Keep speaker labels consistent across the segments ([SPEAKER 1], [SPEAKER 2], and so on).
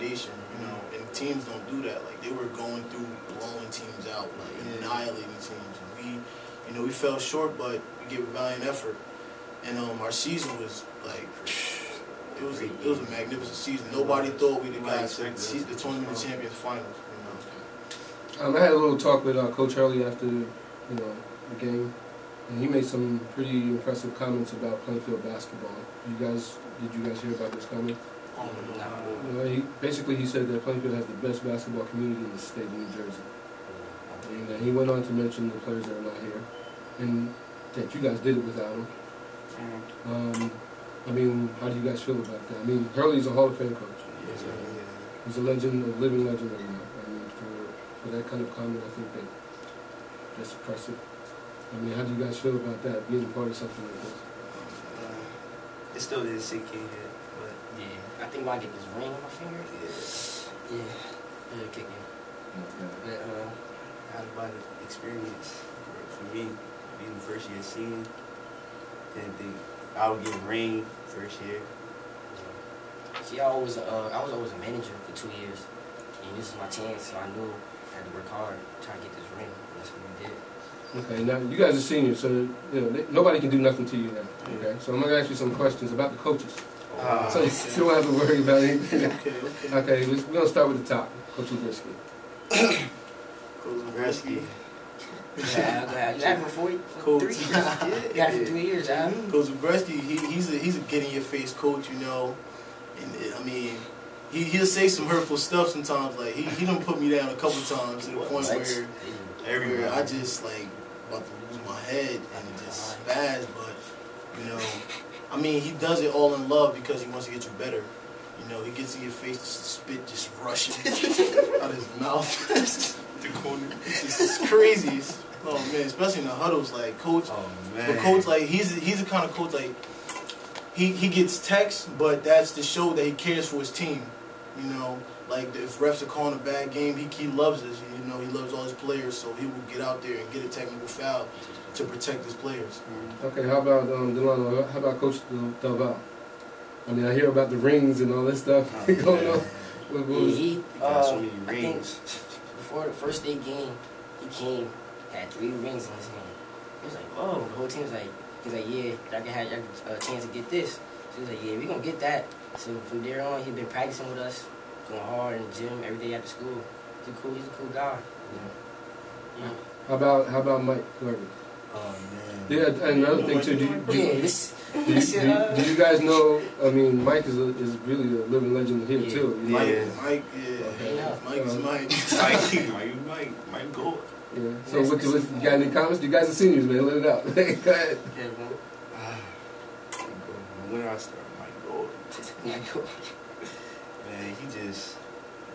[SPEAKER 1] foundation, you know, and teams don't do that. Like, they were going through blowing teams out, like annihilating teams. And we fell short, but we gave a valiant effort. And our season was like, it was a magnificent season. Nobody thought we'd have got to the Tournament of Champions finals. You know.
[SPEAKER 2] I had a little talk with Coach Hurley after the game, and he made some pretty impressive comments about Plainfield basketball. Did you guys hear about this comment?
[SPEAKER 3] No.
[SPEAKER 2] He said that Plainfield has the best basketball community in the state of New Jersey. And he went on to mention the players that are not here, and that you guys did it without them. I mean, how do you guys feel about that? I mean, Hurley's a Hall of Fame coach. He's a legend, a living legend right now. I mean, for that kind of comment, I think that's impressive. I mean, how do you guys feel about that, being a part of something like this?
[SPEAKER 3] It still didn't sink in yet, but
[SPEAKER 4] yeah, I think when I get this ring on my finger, it'll kick in.
[SPEAKER 3] But how about the experience for me, being the first year senior? Didn't think I would get a ring first year.
[SPEAKER 4] See, I was always a manager for 2 years, and this was my chance, so I knew I had to work hard to try to get this ring. And that's what we did.
[SPEAKER 2] Okay, now you guys are seniors, so nobody can do nothing to you now. Okay, so I'm gonna ask you some questions about the coaches, so you don't have to worry about anything. Okay, we're gonna start with the top, Coach Zabriskie.
[SPEAKER 1] Coach Zabriskie.
[SPEAKER 4] You had him for 3 years. You had him for 3 years,
[SPEAKER 1] Coach Zabriskie, he's a get-in-your-face coach, you know. And I mean, he'll say some hurtful stuff sometimes. Like he done put me down a couple times to the point where I just like about to lose my head and just spaz. But you know, I mean, he does it all in love because he wants to get you better. You know, he gets in your face, spit just rushing out his mouth. It's crazy. Oh man, especially in the huddles, like coach.
[SPEAKER 3] Oh man.
[SPEAKER 1] But coach, like he's the kind of coach like he gets texts, but that's to show that he cares for his team. You know, like if refs are calling a bad game, he loves us. You know, he loves all his players, so he will get out there and get a technical foul to protect his players.
[SPEAKER 2] Okay, how about Delano? How about Coach Delval? I mean, I hear about the rings and all this stuff going on.
[SPEAKER 3] He got so many rings.
[SPEAKER 4] Before the first day game, he came, had 3 rings in his hand. He was like, "Whoa!" The whole team was like, "He's like, yeah, y'all can have a chance to get this." So he was like, "Yeah, we gonna get that." So from there on, he's been practicing with us, going hard in the gym every day after school. He's a cool guy. Yeah.
[SPEAKER 2] How about Mike Garvey?
[SPEAKER 3] Oh man.
[SPEAKER 2] Yeah, another thing too. Do you guys know? I mean, Mike is really a living legend here too. You know?
[SPEAKER 1] Mike is Mike. Mike Gold.
[SPEAKER 2] Yeah. So you got any comments? You guys are seniors, man. Let it out. Go ahead.
[SPEAKER 3] Yeah, bro. When I start, Mike Gold. Man, he just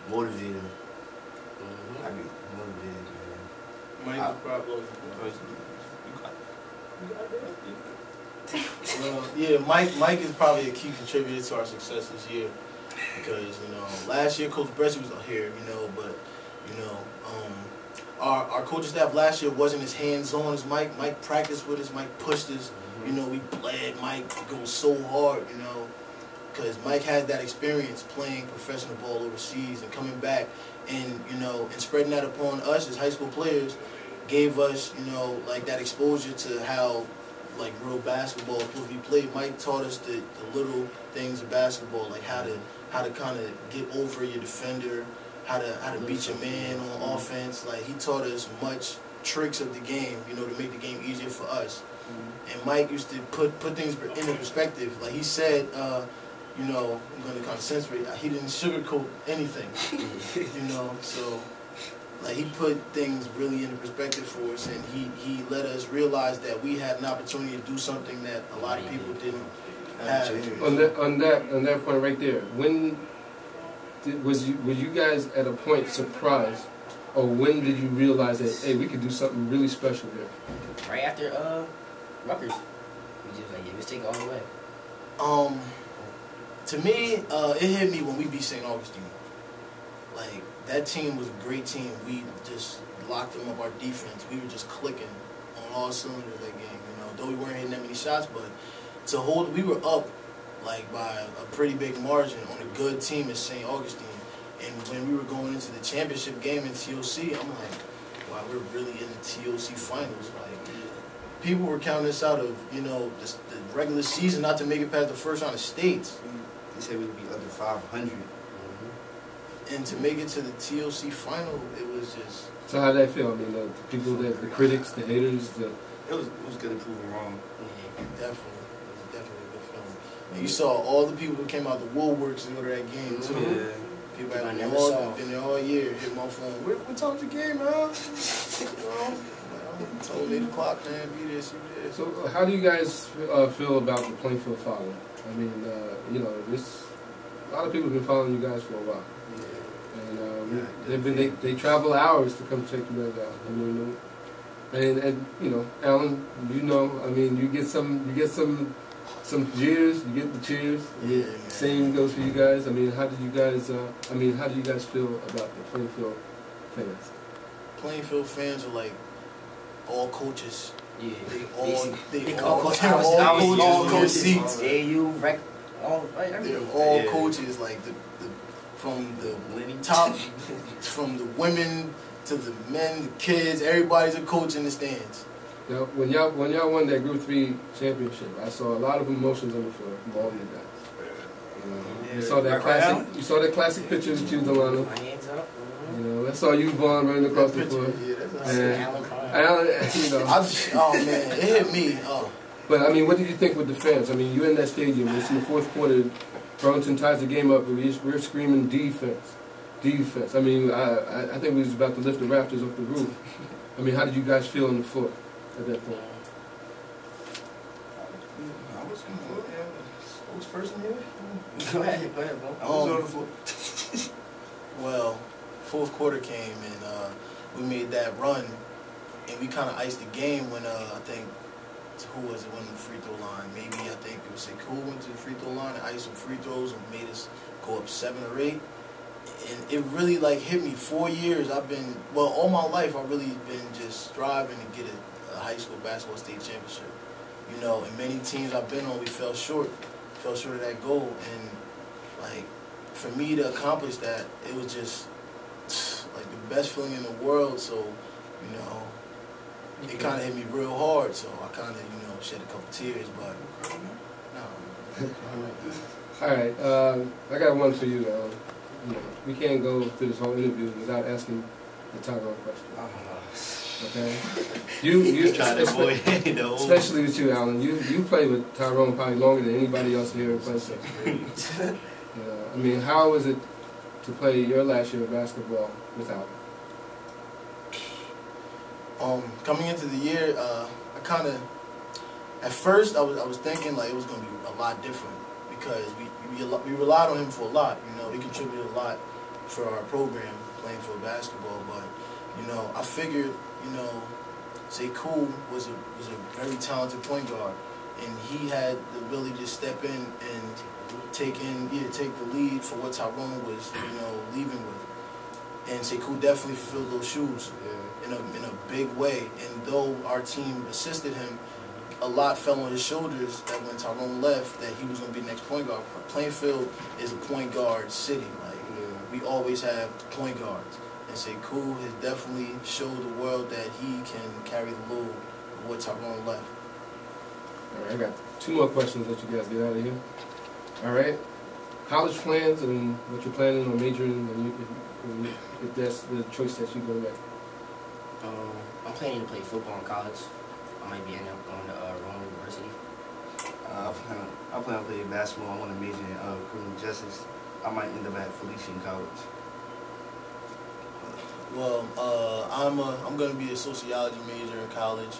[SPEAKER 3] motivated. I mean, motivated, man.
[SPEAKER 1] Mike's probably. Yeah, Mike is probably a key contributor to our success this year because last year Coach Bresci was here, but our coaching staff last year wasn't as hands-on as Mike. Mike practiced with us. Mike pushed us. We bled. Mike goes so hard, because Mike had that experience playing professional ball overseas and coming back, and and spreading that upon us as high school players gave us like that exposure to how like real basketball is supposed to be played. Mike taught us the little things of basketball, like how to kind of get over your defender, how to beat your man on offense. Like he taught us much tricks of the game, to make the game easier for us. And Mike used to put things into perspective. Like he said, I'm going to kind of censor it. He didn't sugarcoat anything, So like he put things really into perspective for us, and he let us realize that we had an opportunity to do something that a lot of people didn't have.
[SPEAKER 2] On that point right there, when were you guys at a point surprised, or when did you realize that hey, we could do something really special here?
[SPEAKER 4] Right after Rutgers, we just like let's take it all the way.
[SPEAKER 1] To me, it hit me when we beat St. Augustine. Like that team was a great team. We just locked them up. Our defense, we were just clicking on all cylinders that game. Though we weren't hitting that many shots, but to hold, we were up like by a pretty big margin on a good team at St. Augustine. And when we were going into the championship game in TOC, I'm like, wow, we're really in the TOC finals. Like, people were counting us out of, you know, the regular season not to make it past the first round of states.
[SPEAKER 3] They said we would be under 500.
[SPEAKER 1] And to make it to the TOC final, it was just...
[SPEAKER 2] So how'd that feel? I mean, the people, the critics, the haters,
[SPEAKER 3] It was good to prove them wrong.
[SPEAKER 1] Definitely. It was definitely a good feeling. And you saw all the people who came out the woodworks to go to that game, too.
[SPEAKER 3] Yeah.
[SPEAKER 1] People had been there all year, hit my phone. What time's the game, man? I'm told 8 o'clock, man. Be there, see there.
[SPEAKER 2] So how do you guys feel about the Plainfield following? I mean, you know, a lot of people have been following you guys for a while. And they travel hours to come check you guys out. I mean, and you know, Alan, you know, I mean, you get some jeers, you get the cheers.
[SPEAKER 1] Yeah.
[SPEAKER 2] Same goes for you guys. I mean, how do you guys feel about the Plainfield fans?
[SPEAKER 1] Plainfield fans are like all coaches.
[SPEAKER 4] Yeah.
[SPEAKER 1] They all coaches in their seats. They're all coaches, like from the top, from the women to the men, the kids, everybody's a coach in the stands.
[SPEAKER 2] Now, when y'all won that Group 3 championship, I saw a lot of emotions on the floor from all of you guys. You saw that classic picture with you, Delano. You know, I saw you, Vaughn, running across the floor. Alan, you know.
[SPEAKER 1] Oh man, it hit me. Oh.
[SPEAKER 2] But I mean, what did you think with the fans? I mean, you're in that stadium. It's in the fourth quarter. Burlington ties the game up, but we're screaming defense, defense. I mean, I think we was about to lift the Raptors off the roof. I mean, how did you guys feel on the floor at that point?
[SPEAKER 1] I was the spokesperson here.
[SPEAKER 4] Go ahead, bro.
[SPEAKER 3] I was on the floor.
[SPEAKER 1] Well, fourth quarter came and we made that run, and we kind of iced the game when I think. Who was it went to the free throw line? Maybe I think it was Sekou went to the free throw line and iced some free throws and made us go up 7 or 8. And it really like hit me. 4 years all my life I've really been just striving to get a high school basketball state championship. You know, and many teams I've been on, we fell short of that goal. And like for me to accomplish that, it was just like the best feeling in the world. So, you know. It kind of hit me real hard, so I kind of, you know, shed a couple tears, but no.
[SPEAKER 2] All right, I got one for you, you know, we can't go through this whole interview without asking the Tyrone question. Okay? You
[SPEAKER 3] try to avoid
[SPEAKER 2] especially with you, Alan. You played with Tyrone probably longer than anybody else here in Plainfield. I mean, how was it to play your last year of basketball without him?
[SPEAKER 1] Coming into the year, I kind of, at first I was thinking like it was going to be a lot different because we relied on him for a lot. You know, he contributed a lot for our program, Plainfield basketball. But you know, I figured, you know, Sekou was a very talented point guard, and he had the ability to step in and take the lead for what Tyrone was, you know, leaving with. And Sekou definitely fulfilled those shoes in a big way. And though our team assisted him, a lot fell on his shoulders that when Tyrone left, that he was going to be the next point guard. Plainfield is a point guard city. Like we always have point guards. And Sekou has definitely showed the world that he can carry the load of what Tyrone left.
[SPEAKER 2] All right, I got 2 more questions. Let you guys get out of here. All right, college plans and what you're planning on majoring in, if that's the choice that you go make.
[SPEAKER 4] I'm planning to play football in college. I might be ending up going to Rome University.
[SPEAKER 3] I plan on playing basketball. I want to major in criminal justice. I might end up at Felician College.
[SPEAKER 1] Well, I'm going to be a sociology major in college.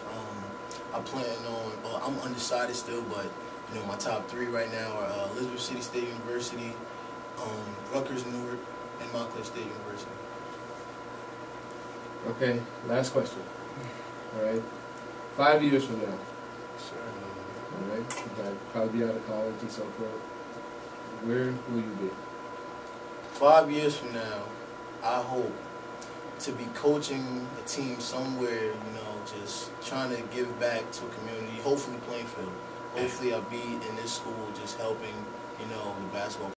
[SPEAKER 1] I plan on. I'm undecided still, but you know my top 3 right now are Elizabeth City State University, Rutgers Newark, and Montclair State University.
[SPEAKER 2] Okay, last question. All right, 5 years from now.
[SPEAKER 1] Sure.
[SPEAKER 2] All right, you'll probably be out of college and so forth. Where will you be?
[SPEAKER 1] 5 years from now, I hope to be coaching a team somewhere, you know, just trying to give back to a community, hopefully Plainfield. Hopefully I'll be in this school just helping, you know, the basketball